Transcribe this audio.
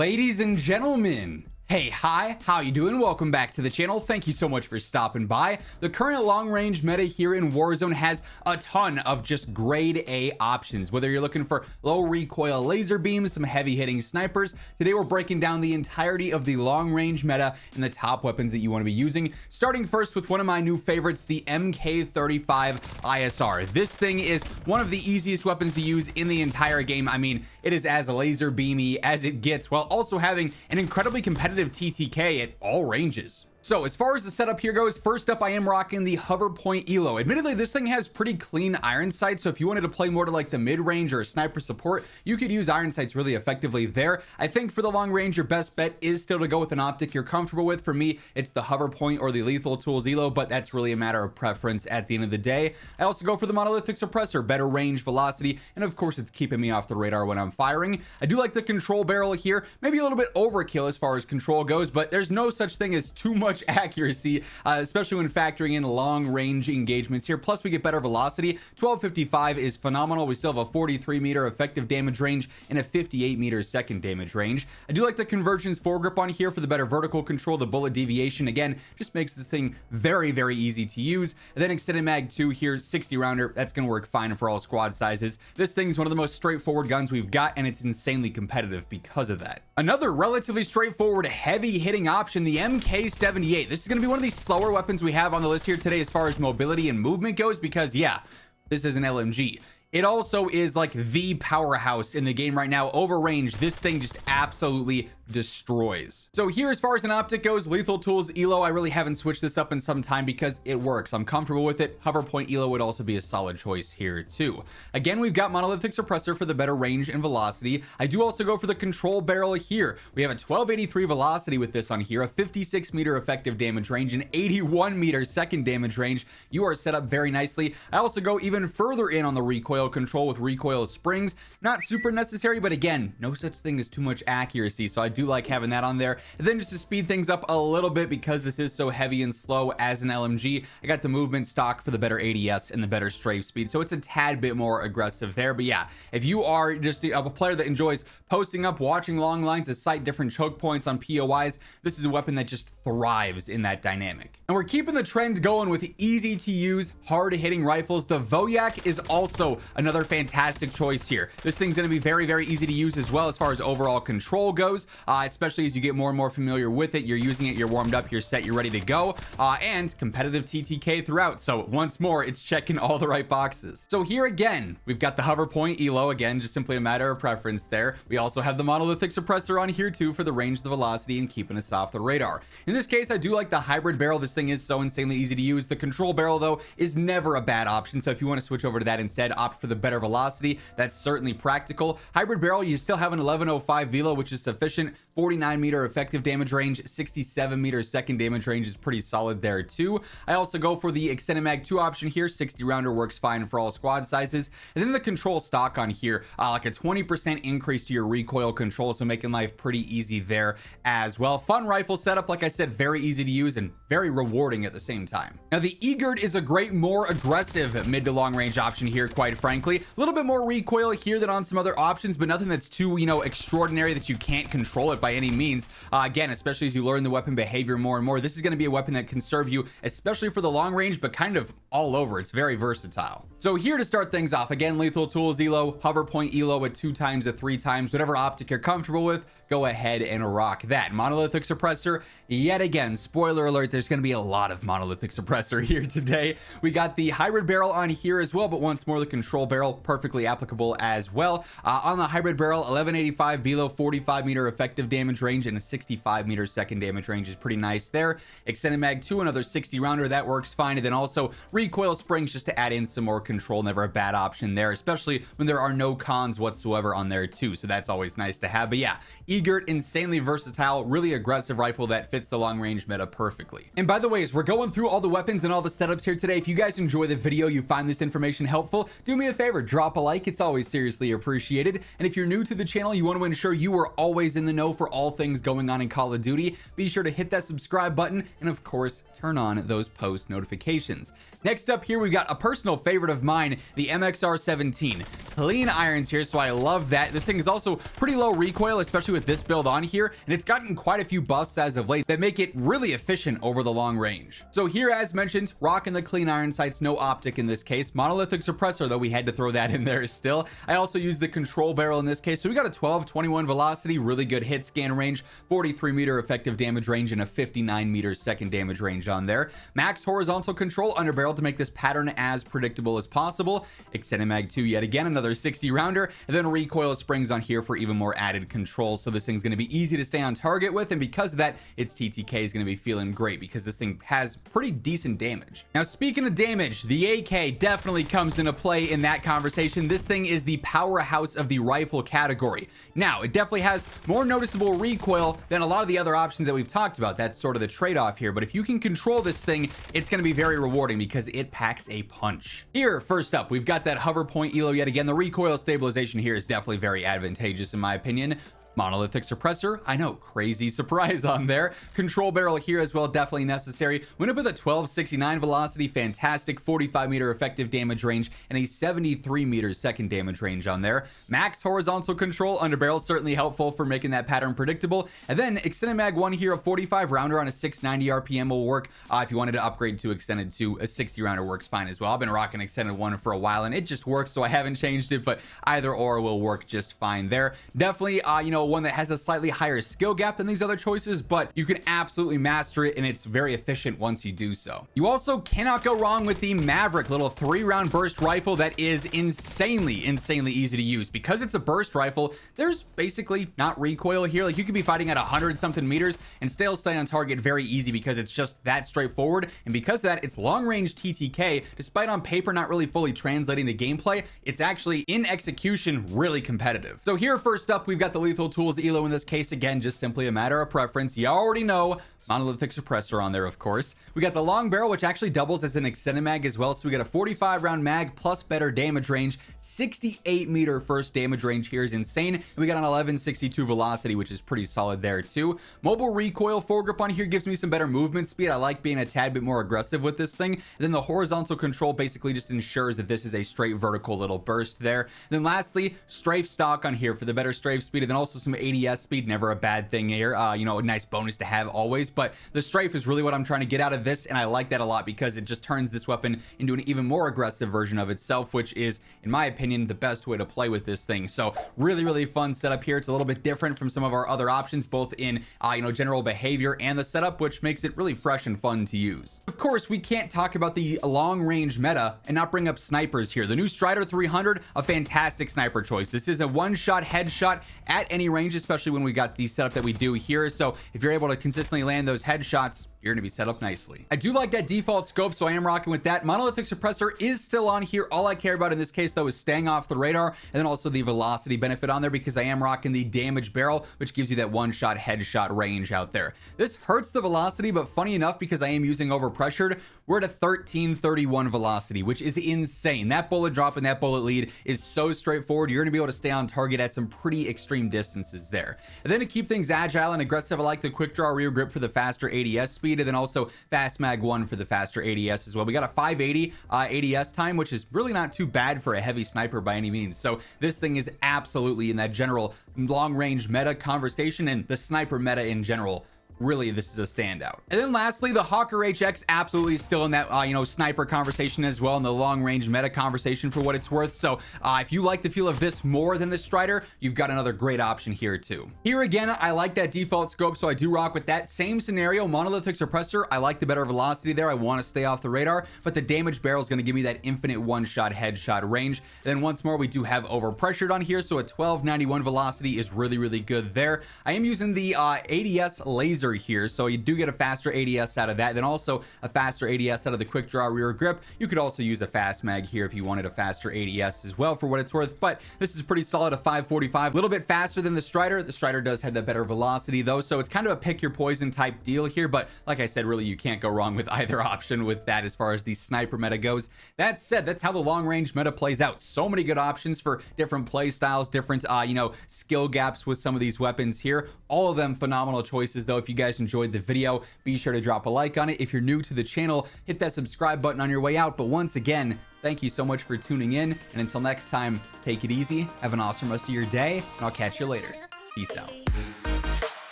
Ladies and gentlemen, hey, hi, how you doing? Welcome back to the channel. Thank you so much for stopping by. The current long-range meta here in Warzone has a ton of just grade A options. Whether you're looking for low recoil laser beams, some heavy-hitting snipers, today we're breaking down the entirety of the long-range meta and the top weapons that you want to be using. Starting first with one of my new favorites, the MK35 ISR. This thing is one of the easiest weapons to use in the entire game. I mean, it is as laser beamy as it gets, while also having an incredibly competitive TTK at all ranges. So as far as the setup here goes, first up I am rocking the hover point elo. Admittedly, this thing has pretty clean iron sights, so if you wanted to play more to like the mid-range or a sniper support, you could use iron sights really effectively there. I think for the long range, your best bet is still to go with an optic you're comfortable with. For me, it's the hover point or the lethal tools elo, but that's really a matter of preference at the end of the day. I also go for the monolithic suppressor, better range, velocity, and of course it's keeping me off the radar when I'm firing. I do like the control barrel here, maybe a little bit overkill as far as control goes, but there's no such thing as too much accuracy, especially when factoring in long range engagements here. Plus we get better velocity. 1255 is phenomenal. We still have a 43 meter effective damage range and a 58 meter second damage range. I do like the convergence foregrip on here for the better vertical control. The bullet deviation again just makes this thing very easy to use. And then extended mag 2 here, 60 rounder, that's gonna work fine for all squad sizes. This thing's one of the most straightforward guns we've got, and it's insanely competitive because of that. Another relatively straightforward heavy hitting option, the MK78. This is going to be one of these slower weapons we have on the list here today as far as mobility and movement goes, because yeah, this is an LMG. It also is like the powerhouse in the game right now. Over range, this thing just absolutely destroys. So here, as far as an optic goes, lethal tools elo, I really haven't switched this up in some time because it works. I'm comfortable with it. Hover point elo would also be a solid choice here too. Again, we've got monolithic suppressor for the better range and velocity. I do also go for the control barrel here. We have a 1283 velocity with this on here, a 56 meter effective damage range, and 81 meter second damage range. You are set up very nicely. I also go even further in on the recoil control with recoil springs. Not super necessary, but again, no such thing as too much accuracy, so I do like having that on there. And then just to speed things up a little bit, because this is so heavy and slow as an LMG, I got the movement stock for the better ADS and the better strafe speed, so it's a tad bit more aggressive there. But yeah, if you are just a player that enjoys posting up, watching long lines of sight, different choke points on POIs, this is a weapon that just thrives in that dynamic. And we're keeping the trend going with easy to use, hard hitting rifles. The Voyak is also another fantastic choice here. This thing's going to be very easy to use as well as far as overall control goes, especially as you get more and more familiar with it. You're using it, you're warmed up, you're set, you're ready to go, and competitive TTK throughout. So once more, it's checking all the right boxes. So here again, we've got the hover point elo, again, just simply a matter of preference there. We also have the monolithic suppressor on here too for the range, the velocity, and keeping us off the radar. In this case, I do like the hybrid barrel. This thing is so insanely easy to use. The control barrel though is never a bad option, so if you want to switch over to that instead, opt for the better velocity. That's certainly practical. Hybrid barrel, you still have an 1105 velo, which is sufficient. 49 meter effective damage range, 67 meter second damage range is pretty solid there too. I also go for the extended mag 2 option here. 60 rounder works fine for all squad sizes. And then the control stock on here, like a 20% increase to your recoil control, so making life pretty easy there as well. Fun rifle setup, like I said, very easy to use and very rewarding at the same time. Now the eGurt is a great, more aggressive mid to long range option here, quite frankly. A little bit more recoil here than on some other options, but nothing that's too, extraordinary that you can't control it by any means. Again, especially as you learn the weapon behavior more and more, this is going to be a weapon that can serve you, especially for the long range, but kind of all over. It's very versatile. So here to start things off, again, lethal tools elo, hover point elo at 2 times to 3 times, whatever optic you're comfortable with, go ahead and rock that. Monolithic suppressor, yet again, spoiler alert, there's going to be a lot of monolithic suppressor here today. We got the hybrid barrel on here as well, but once more, the control barrel, perfectly applicable as well. On the hybrid barrel, 1185 velo, 45 meter effective damage range, and a 65 meter second damage range is pretty nice there. Extended mag 2, another 60 rounder, that works fine. And then also recoil springs just to add in some more control, never a bad option there, especially when there are no cons whatsoever on there too, so that's always nice to have. But yeah, eGurt, insanely versatile, really aggressive rifle that fits the long range meta perfectly. And by the way, as we're going through all the weapons and all the setups here today, if you guys enjoy the video, you find this information helpful, do me a favor, drop a like. It's always seriously appreciated. And if you're new to the channel, you want to ensure you are always in the know for all things going on in Call of Duty, be sure to hit that subscribe button and of course turn on those post notifications. Next up here, we've got a personal favorite of of mine, the MXR-17. Clean irons here, so I love that. This thing is also pretty low recoil, especially with this build on here, and it's gotten quite a few buffs as of late that make it really efficient over the long range. So here, as mentioned, rocking the clean iron sights, no optic in this case. Monolithic suppressor, though, we had to throw that in there still. I also use the control barrel in this case, so we got a 12-21 velocity, really good hit scan range, 43 meter effective damage range, and a 59 meter second damage range on there. Max horizontal control under barrel to make this pattern as predictable as possible. Extended mag 2 yet again, another 60 rounder, and then recoil springs on here for even more added control. So this thing's going to be easy to stay on target with, and because of that, its TTK is going to be feeling great because this thing has pretty decent damage. Now, speaking of damage, the AK definitely comes into play in that conversation. This thing is the powerhouse of the rifle category. Now, it definitely has more noticeable recoil than a lot of the other options that we've talked about. That's sort of the trade-off here, but if you can control this thing, it's going to be very rewarding because it packs a punch. Here, first up, we've got that hover point elo yet again. The recoil stabilization here is definitely very advantageous in my opinion. Monolithic suppressor, I know, crazy surprise on there. Control barrel here as well, definitely necessary. Went up with a 1269 velocity, fantastic 45 meter effective damage range, and a 73 meter second damage range on there. Max horizontal control under barrel, certainly helpful for making that pattern predictable. And then extended mag 1 here, a 45 rounder on a 690 RPM will work. If you wanted to upgrade to extended 2, a 60 rounder works fine as well. I've been rocking extended 1 for a while and it just works, so I haven't changed it, but either or will work just fine there. Definitely, you know, one that has a slightly higher skill gap than these other choices, but you can absolutely master it and it's very efficient once you do so. You also cannot go wrong with the Maverick, little 3-round burst rifle that is insanely easy to use. Because it's a burst rifle, there's basically not recoil here. Like, you could be fighting at 100 something meters and still stay on target very easy because it's just that straightforward. And because of that, it's long range TTK, despite on paper not really fully translating to gameplay, it's actually in execution really competitive. So here, first up, we've got the lethal tools elo in this case. Again, just simply a matter of preference. You already know. Monolithic suppressor on there, of course. We got the long barrel, which actually doubles as an extended mag as well. So we got a 45 round mag plus better damage range. 68 meter first damage range here is insane. And we got an 1162 velocity, which is pretty solid there too. Mobile recoil foregrip on here gives me some better movement speed. I like being a tad bit more aggressive with this thing. And then the horizontal control basically just ensures that this is a straight vertical little burst there. And then lastly, strafe stock on here for the better strafe speed, and then also some ADS speed. Never a bad thing here. You know, a nice bonus to have always. But the strafe is really what I'm trying to get out of this, and I like that a lot because it just turns this weapon into an even more aggressive version of itself, which is, in my opinion, the best way to play with this thing. So really fun setup here. It's a little bit different from some of our other options, both in you know, general behavior and the setup, which makes it really fresh and fun to use. Of course, we can't talk about the long range meta and not bring up snipers here. The new Strider 300, a fantastic sniper choice. This is a one-shot headshot at any range, especially when we got the setup that we do here. So if you're able to consistently land those headshots, you're gonna be set up nicely. I do like that default scope, so I am rocking with that. Monolithic suppressor is still on here. All I care about in this case though is staying off the radar, and then also the velocity benefit on there because I am rocking the damage barrel, which gives you that one-shot headshot range out there. This hurts the velocity, but funny enough, because I am using overpressured, we're at a 1331 velocity, which is insane. That bullet drop and that bullet lead is so straightforward. You're gonna be able to stay on target at some pretty extreme distances there. And then to keep things agile and aggressive, I like the quick draw rear grip for the faster ADS speed, and then also fast mag 1 for the faster ADS as well. We got a 580 ADS time, which is really not too bad for a heavy sniper by any means. So this thing is absolutely in that general long range meta conversation and the sniper meta in general. Really, this is a standout. And then lastly, the Hawker HX absolutely still in that, you know, sniper conversation as well, in the long range meta conversation for what it's worth. So if you like the feel of this more than the Strider, you've got another great option here too. Here again, I like that default scope, so I do rock with that. Same scenario, monolithic suppressor. I like the better velocity there. I want to stay off the radar, but the damage barrel is going to give me that infinite one-shot headshot range. Then once more, we do have overpressured on here, so a 1291 velocity is really good there. I am using the ADS laser here, so you do get a faster ADS out of that, then also a faster ADS out of the quick draw rear grip. You could also use a fast mag here if you wanted a faster ADS as well for what it's worth, but this is pretty solid, a 545, a little bit faster than the Strider. The Strider does have that better velocity though, so it's kind of a pick your poison type deal here, but like I said, really you can't go wrong with either option with that as far as the sniper meta goes. That said, that's how the long range meta plays out. So many good options for different play styles, different you know, skill gaps with some of these weapons here. All of them phenomenal choices though. If you guys enjoyed the video, be sure to drop a like on it. If you're new to the channel, hit that subscribe button on your way out. But once again, thank you so much for tuning in. And until next time, take it easy. Have an awesome rest of your day, and I'll catch you later. Peace out.